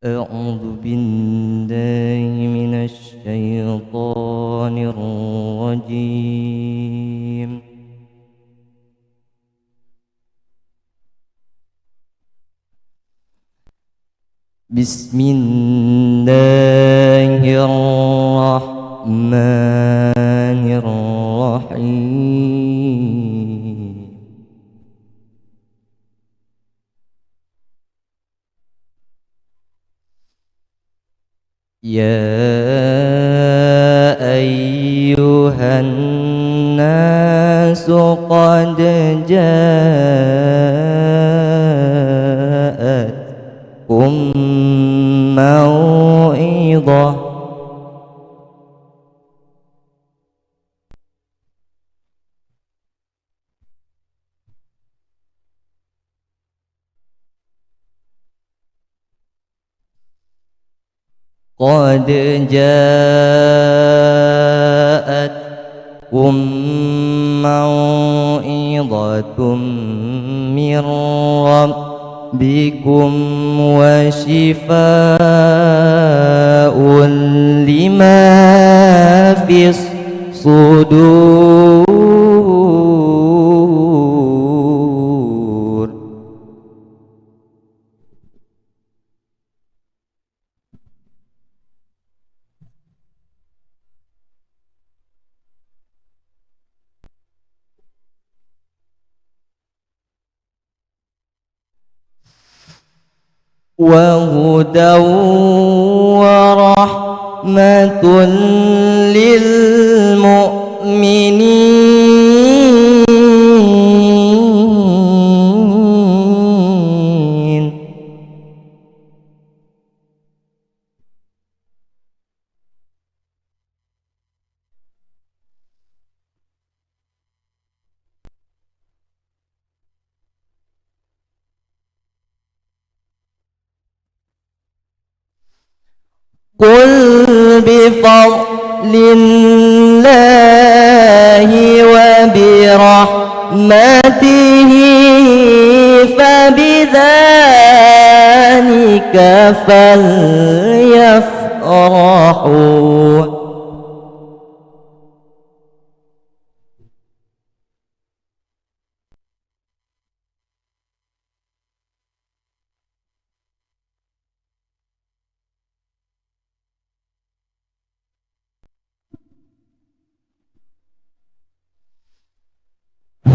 أعوذ بالله من الشيطان الرجيم. بسم الله الرحمن الرحيم. يا أيها الناس قد جاءتكم موعظة قد جاءتكم موعظة من ربكم وشفاء لما في الصدور. وهدى ورحمة للمؤمنين. قل بفضل الله وبرحمته فبذلك فليفرحوا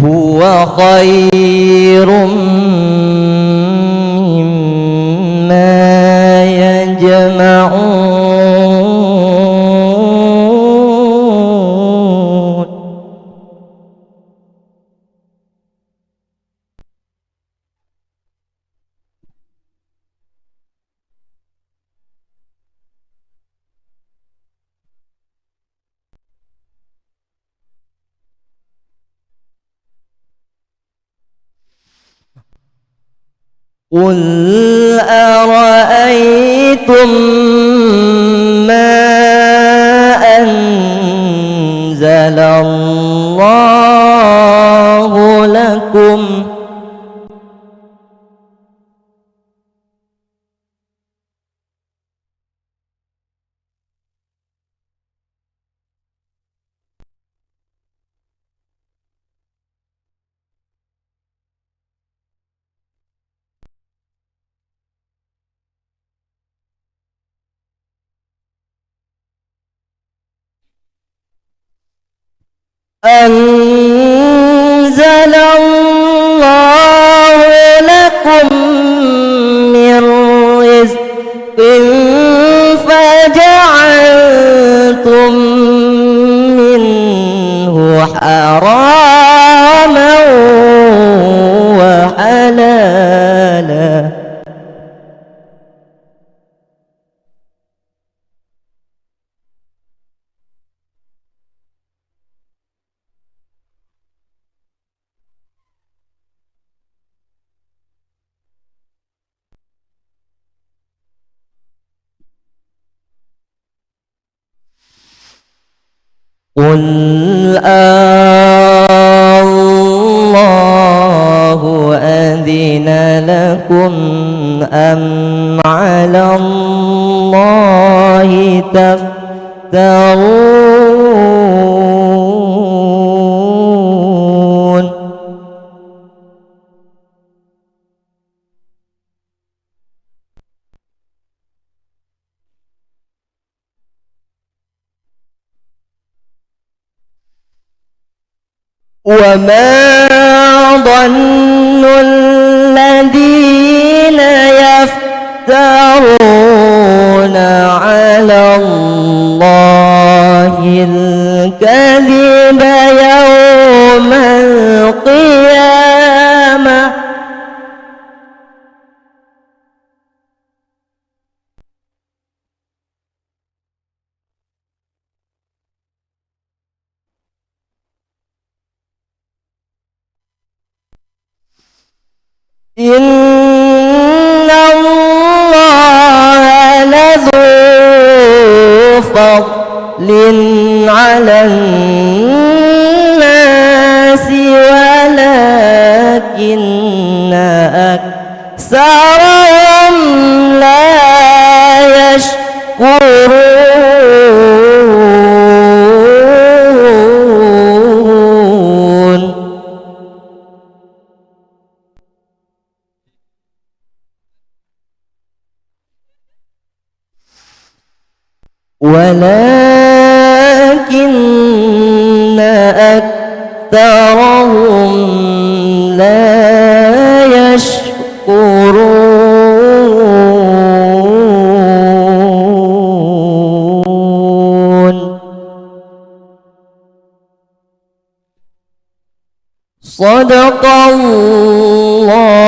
هو خير مما يجمعون. قل أرأيتم ما أنزل الله لكم أنزل الله لكم من رزق فجعلتم منه حراما وحلالا. قل الله أذن لكم أم على الله تفترون وما ظن الذين يفترون على الله الكذب يوم القيامة إن الله لذو فضل على الناس ولكن أكثرهم لا يشكرون ولكن أكثرهم لا يشكرون صدق الله